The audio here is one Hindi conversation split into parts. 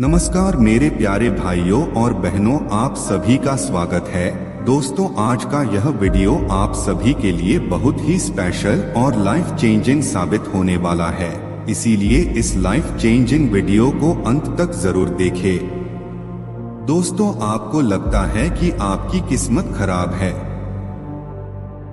नमस्कार मेरे प्यारे भाइयों और बहनों, आप सभी का स्वागत है। दोस्तों, आज का यह वीडियो आप सभी के लिए बहुत ही स्पेशल और लाइफ चेंजिंग साबित होने वाला है, इसीलिए इस लाइफ चेंजिंग वीडियो को अंत तक जरूर देखें। दोस्तों, आपको लगता है कि आपकी किस्मत खराब है,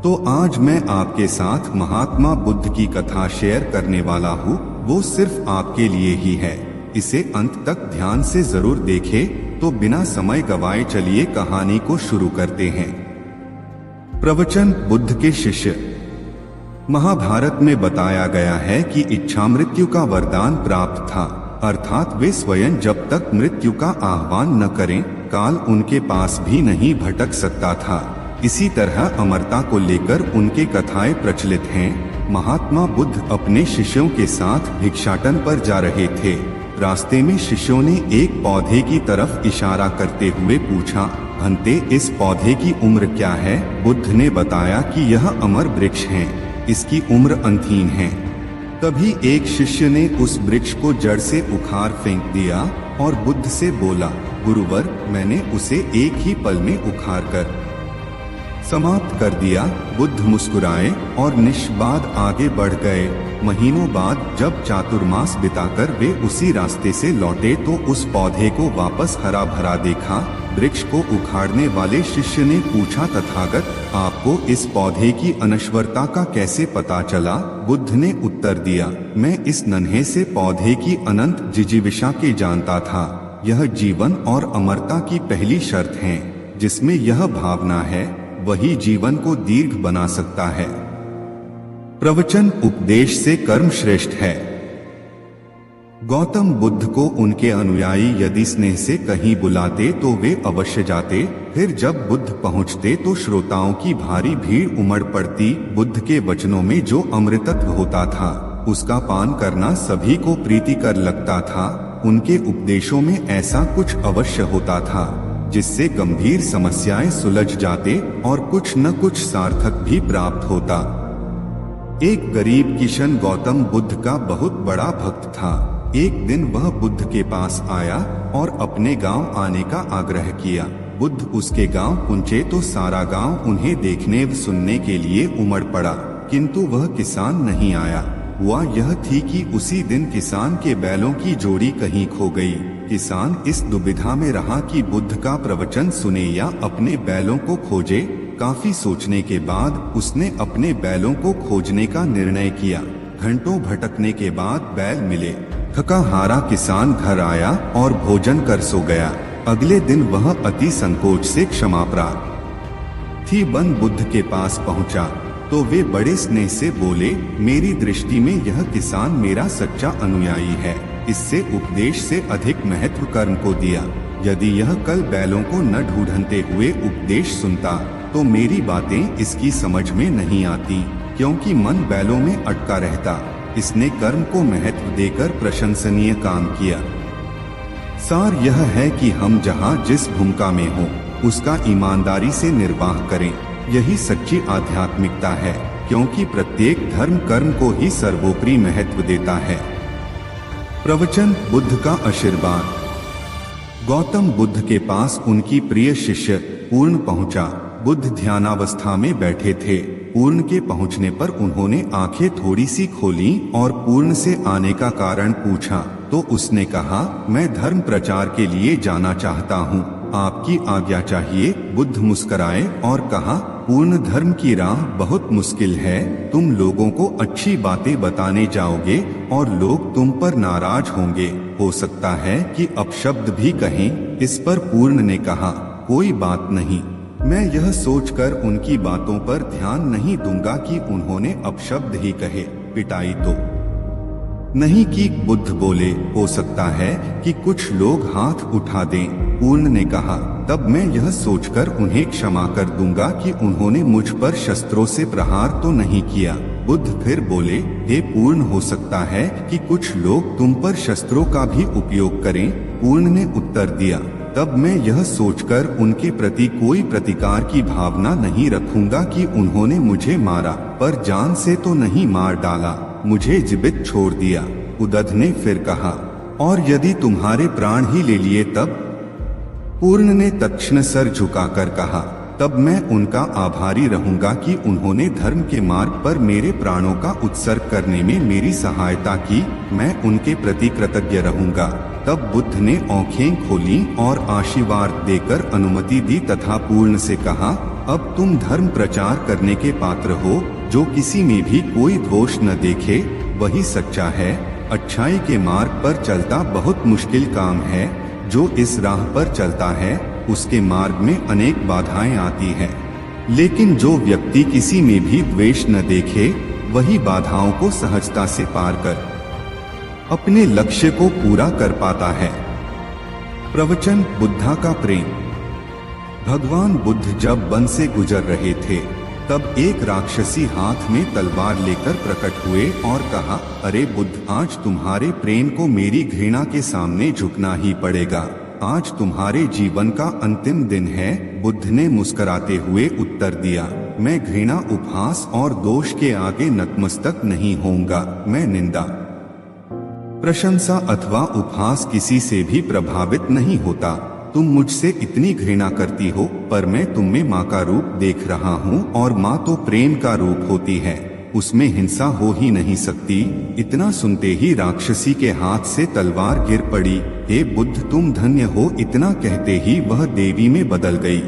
तो आज मैं आपके साथ महात्मा बुद्ध की कथा शेयर करने वाला हूँ। वो सिर्फ आपके लिए ही है, इसे अंत तक ध्यान से जरूर देखें। तो बिना समय गवाए चलिए कहानी को शुरू करते हैं। प्रवचन बुद्ध के शिष्य। महाभारत में बताया गया है कि इच्छा मृत्यु का वरदान प्राप्त था, अर्थात वे स्वयं जब तक मृत्यु का आह्वान न करें, काल उनके पास भी नहीं भटक सकता था। इसी तरह अमरता को लेकर उनके कथाएं प्रचलित हैं। महात्मा बुद्ध अपने शिष्यों के साथ भिक्षाटन पर जा रहे थे। रास्ते में शिष्यों ने एक पौधे की तरफ इशारा करते हुए पूछा, भंते, इस पौधे की उम्र क्या है? बुद्ध ने बताया कि यह अमर वृक्ष है, इसकी उम्र अंतहीन है। तभी एक शिष्य ने उस वृक्ष को जड़ से उखाड़ फेंक दिया और बुद्ध से बोला, गुरुवर, मैंने उसे एक ही पल में उखाड़ कर समाप्त कर दिया। बुद्ध मुस्कुराए और निष्बाद आगे बढ़ गए। महीनों बाद जब चातुर्मास बिताकर वे उसी रास्ते से लौटे तो उस पौधे को वापस हरा भरा देखा। वृक्ष को उखाड़ने वाले शिष्य ने पूछा, तथागत, आपको इस पौधे की अनश्वरता का कैसे पता चला? बुद्ध ने उत्तर दिया, मैं इस नन्हे से पौधे की अनंत जिजीविषा के जानता था। यह जीवन और अमरता की पहली शर्त है। जिसमें यह भावना है, वही जीवन को दीर्घ बना सकता है। प्रवचन उपदेश से कर्म श्रेष्ठ है। गौतम बुद्ध को उनके अनुयायी यदि स्नेह से कहीं बुलाते तो वे अवश्य जाते। फिर जब बुद्ध पहुंचते तो श्रोताओं की भारी भीड़ उमड़ पड़ती। बुद्ध के वचनों में जो अमृतत्व होता था, उसका पान करना सभी को प्रीतिकर लगता था। उनके उपदेशों में ऐसा कुछ अवश्य होता था जिससे गंभीर समस्याएं सुलझ जाते और कुछ न कुछ सार्थक भी प्राप्त होता। एक गरीब किशन गौतम बुद्ध का बहुत बड़ा भक्त था। एक दिन वह बुद्ध के पास आया और अपने गांव आने का आग्रह किया। बुद्ध उसके गांव पहुंचे तो सारा गांव उन्हें देखने व सुनने के लिए उमड़ पड़ा, किंतु वह किसान नहीं आया। हुआ यह थी कि उसी दिन किसान के बैलों की जोड़ी कहीं खो गई। किसान इस दुविधा में रहा कि बुद्ध का प्रवचन सुने या अपने बैलों को खोजे। काफी सोचने के बाद उसने अपने बैलों को खोजने का निर्णय किया। घंटों भटकने के बाद बैल मिले। थका हारा किसान घर आया और भोजन कर सो गया। अगले दिन वह अति संकोच से क्षमा प्रार्थी बन बुद्ध के पास पहुंचा तो वे बड़े स्नेह से बोले, मेरी दृष्टि में यह किसान मेरा सच्चा अनुयायी है। इससे उपदेश से अधिक महत्व कर्म को दिया। यदि यह कल बैलों को न ढूंढते हुए उपदेश सुनता तो मेरी बातें इसकी समझ में नहीं आती, क्योंकि मन बैलों में अटका रहता। इसने कर्म को महत्व देकर प्रशंसनीय काम किया। सार यह है कि हम जहाँ जिस भूमिका में हो उसका ईमानदारी से निर्वाह करें। यही सच्ची आध्यात्मिकता है, क्योंकि प्रत्येक धर्म कर्म को ही सर्वोपरि महत्व देता है। प्रवचन बुद्ध का आशीर्वाद। गौतम बुद्ध के पास उनकी प्रिय शिष्य पूर्ण पहुंचा। बुद्ध ध्यानावस्था में बैठे थे। पूर्ण के पहुंचने पर उन्होंने आंखें थोड़ी सी खोली और पूर्ण से आने का कारण पूछा तो उसने कहा, मैं धर्म प्रचार के लिए जाना चाहता हूँ, आपकी आज्ञा चाहिए। बुद्ध मुस्कुराए और कहा, पूर्ण धर्म की राह बहुत मुश्किल है। तुम लोगों को अच्छी बातें बताने जाओगे और लोग तुम पर नाराज होंगे। हो सकता है कि अपशब्द भी कहें। इस पर पूर्ण ने कहा, कोई बात नहीं, मैं यह सोचकर उनकी बातों पर ध्यान नहीं दूंगा कि उन्होंने अपशब्द ही कहे, पिटाई तो नहीं की। बुद्ध बोले, हो सकता है कि कुछ लोग हाथ उठा दें। पूर्ण ने कहा, तब मैं यह सोचकर उन्हें क्षमा कर दूंगा कि उन्होंने मुझ पर शस्त्रों से प्रहार तो नहीं किया। बुद्ध फिर बोले, हे पूर्ण, हो सकता है कि कुछ लोग तुम पर शस्त्रों का भी उपयोग करें। पूर्ण ने उत्तर दिया, तब मैं यह सोचकर उनके प्रति कोई प्रतिकार की भावना नहीं रखूंगा कि उन्होंने मुझे मारा, पर जान से तो नहीं मार डाला, मुझे जीवित छोड़ दिया। उद्धव ने फिर कहा, और यदि तुम्हारे प्राण ही ले लिए तब? पूर्ण ने तत्क्षण सर झुकाकर कहा, तब मैं उनका आभारी रहूंगा कि उन्होंने धर्म के मार्ग पर मेरे प्राणों का उत्सर्ग करने में मेरी सहायता की। मैं उनके प्रति कृतज्ञ रहूंगा। तब बुद्ध ने आंखें खोली और आशीर्वाद देकर अनुमति दी तथा पूर्ण से कहा, अब तुम धर्म प्रचार करने के पात्र हो। जो किसी में भी कोई दोष न देखे वही सच्चा है। अच्छाई के मार्ग पर चलता बहुत मुश्किल काम है। जो इस राह पर चलता है उसके मार्ग में अनेक बाधाएं आती हैं, लेकिन जो व्यक्ति किसी में भी द्वेष न देखे वही बाधाओं को सहजता से पार कर अपने लक्ष्य को पूरा कर पाता है। प्रवचन बुद्धा का प्रेम। भगवान बुद्ध जब वन से गुजर रहे थे तब एक राक्षसी हाथ में तलवार लेकर प्रकट हुए और कहा, अरे बुद्ध, आज तुम्हारे प्रेम को मेरी घृणा के सामने झुकना ही पड़ेगा। आज तुम्हारे जीवन का अंतिम दिन है। बुद्ध ने मुस्कुराते हुए उत्तर दिया, मैं घृणा, उपहास और दोष के आगे नतमस्तक नहीं होऊंगा। मैं निंदा, प्रशंसा अथवा उपहास किसी से भी प्रभावित नहीं होता। तुम मुझसे इतनी घृणा करती हो, पर मैं तुम में माँ का रूप देख रहा हूँ और माँ तो प्रेम का रूप होती है, उसमें हिंसा हो ही नहीं सकती। इतना सुनते ही राक्षसी के हाथ से तलवार गिर पड़ी। हे बुद्ध, तुम धन्य हो। इतना कहते ही वह देवी में बदल गई।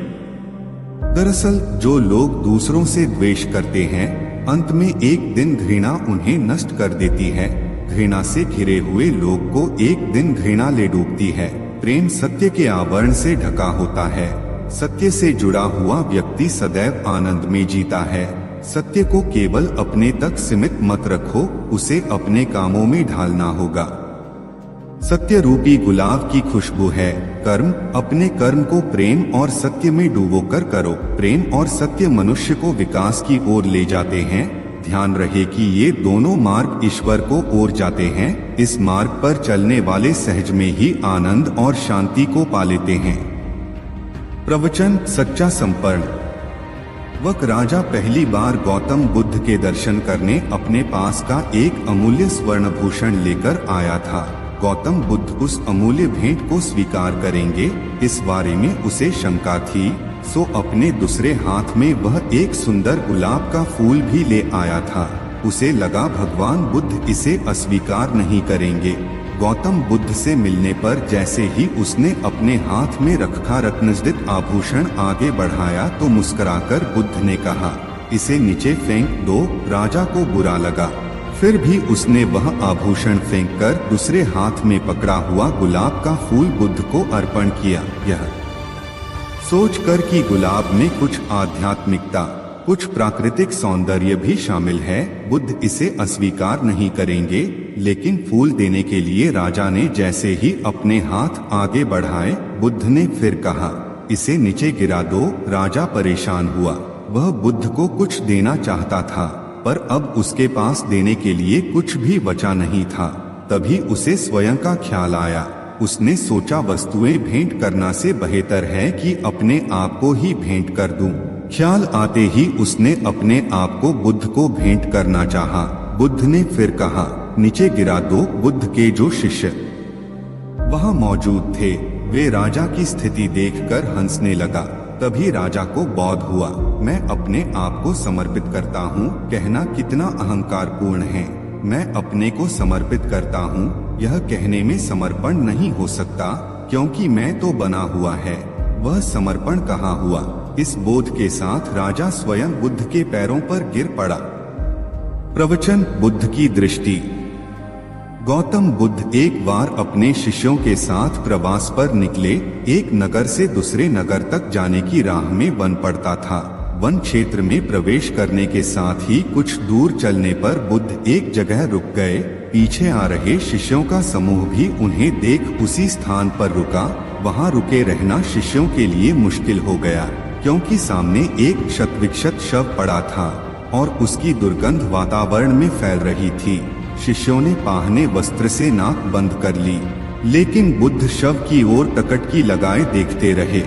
दरअसल जो लोग दूसरों से द्वेष करते हैं, अंत में एक दिन घृणा उन्हें नष्ट कर देती है। घृणा से घिरे हुए लोग को एक दिन घृणा ले डूबती है। प्रेम सत्य के आवरण से ढका होता है। सत्य से जुड़ा हुआ व्यक्ति सदैव आनंद में जीता है। सत्य को केवल अपने तक सीमित मत रखो, उसे अपने कामों में ढालना होगा। सत्य रूपी गुलाब की खुशबू है कर्म। अपने कर्म को प्रेम और सत्य में डुबोकर करो। प्रेम और सत्य मनुष्य को विकास की ओर ले जाते हैं। ध्यान रहे कि ये दोनों मार्ग ईश्वर को ओर जाते हैं। इस मार्ग पर चलने वाले सहज में ही आनंद और शांति को पा लेते हैं। प्रवचन सच्चा संपर्ण। वक राजा पहली बार गौतम बुद्ध के दर्शन करने अपने पास का एक अमूल्य स्वर्ण भूषण लेकर आया था। गौतम बुद्ध उस अमूल्य भेंट को स्वीकार करेंगे, इस बारे में उसे शंका थी। सो अपने दूसरे हाथ में वह एक सुंदर गुलाब का फूल भी ले आया था। उसे लगा भगवान बुद्ध इसे अस्वीकार नहीं करेंगे। गौतम बुद्ध से मिलने पर जैसे ही उसने अपने हाथ में रखा रत्नजड़ित आभूषण आगे बढ़ाया तो मुस्कुराकर बुद्ध ने कहा, इसे नीचे फेंक दो। राजा को बुरा लगा, फिर भी उसने वह आभूषण फेंककर दूसरे हाथ में पकड़ा हुआ गुलाब का फूल बुद्ध को अर्पण किया। यह सोचकर कि गुलाब में कुछ आध्यात्मिकता, कुछ प्राकृतिक सौंदर्य भी शामिल है, बुद्ध इसे अस्वीकार नहीं करेंगे। लेकिन फूल देने के लिए राजा ने जैसे ही अपने हाथ आगे बढ़ाए, बुद्ध ने फिर कहा, इसे नीचे गिरा दो। राजा परेशान हुआ। वह बुद्ध को कुछ देना चाहता था, पर अब उसके पास देने के लिए कुछ भी बचा नहीं था। तभी उसे स्वयं का ख्याल आया। उसने सोचा, वस्तुएं भेंट करना से बेहतर है कि अपने आप को ही भेंट कर दूं। ख्याल आते ही उसने अपने आप को बुद्ध को भेंट करना चाहा। बुद्ध ने फिर कहा, नीचे गिरा दो। बुद्ध के जो शिष्य वहां मौजूद थे, वे राजा की स्थिति देखकर हंसने लगा। तभी राजा को बोध हुआ, मैं अपने आप को समर्पित करता हूँ, कहना कितना अहंकारपूर्ण है। मैं अपने को समर्पित करता हूँ, यह कहने में समर्पण नहीं हो सकता, क्योंकि मैं तो बना हुआ है। वह समर्पण कहाँ हुआ? इस बोध के साथ राजा स्वयं बुद्ध के पैरों पर गिर पड़ा। प्रवचन बुद्ध की दृष्टि। गौतम बुद्ध एक बार अपने शिष्यों के साथ प्रवास पर निकले। एक नगर से दूसरे नगर तक जाने की राह में वन पड़ता था। वन क्षेत्र में प्रवेश करने के साथ ही कुछ दूर चलने पर बुद्ध एक जगह रुक गए। पीछे आ रहे शिष्यों का समूह भी उन्हें देख उसी स्थान पर रुका। वहां रुके रहना शिष्यों के लिए मुश्किल हो गया, क्योंकि सामने एक क्षतविक्षत शव पड़ा था और उसकी दुर्गंध वातावरण में फैल रही थी। शिष्यों ने पाहने वस्त्र से नाक बंद कर ली, लेकिन बुद्ध शव की ओर टकटकी लगाए देखते रहे।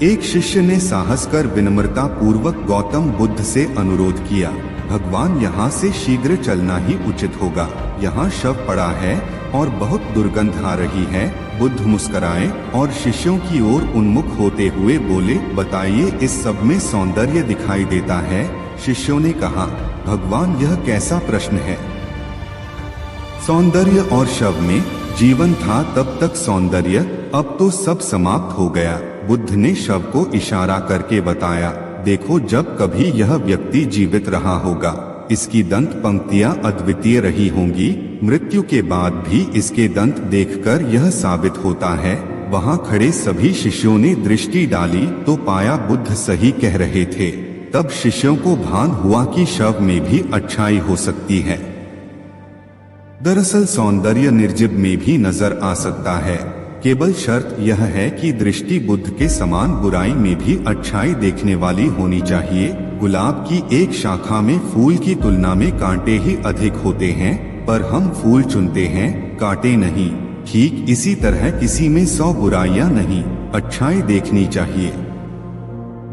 एक शिष्य ने साहस कर विनम्रता पूर्वक गौतम बुद्ध से अनुरोध किया, भगवान, यहाँ से शीघ्र चलना ही उचित होगा। यहाँ शव पड़ा है, और बहुत दुर्गंध आ रही है। बुद्ध मुस्कुराए और शिष्यों की ओर उन्मुख होते हुए बोले, बताइए, इस सब में सौंदर्य दिखाई देता है। शिष्यों ने कहा, भगवान, यह कैसा प्रश्न है। सौंदर्य और शव में जीवन था तब तक सौंदर्य, अब तो सब समाप्त हो गया। बुद्ध ने शव को इशारा करके बताया, देखो, जब कभी यह व्यक्ति जीवित रहा होगा, इसकी दंत पंक्तियां अद्वितीय रही होंगी। मृत्यु के बाद भी इसके दंत देखकर यह साबित होता है। वहां खड़े सभी शिष्यों ने दृष्टि डाली तो पाया बुद्ध सही कह रहे थे। तब शिष्यों को भान हुआ कि शव में भी अच्छाई हो सकती है। दरअसल सौंदर्य निर्जीव में भी नजर आ सकता है। केवल शर्त यह है कि दृष्टि बुद्ध के समान बुराई में भी अच्छाई देखने वाली होनी चाहिए। गुलाब की एक शाखा में फूल की तुलना में कांटे ही अधिक होते हैं, पर हम फूल चुनते हैं, कांटे नहीं। ठीक इसी तरह किसी में 100 बुराइयां नहीं, अच्छाई देखनी चाहिए।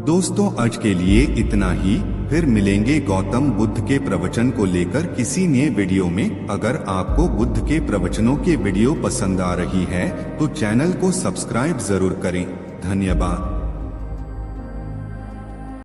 दोस्तों, आज के लिए इतना ही। फिर मिलेंगे गौतम बुद्ध के प्रवचन को लेकर किसी नए वीडियो में। अगर आपको बुद्ध के प्रवचनों के वीडियो पसंद आ रही है तो चैनल को सब्सक्राइब जरूर करें। धन्यवाद।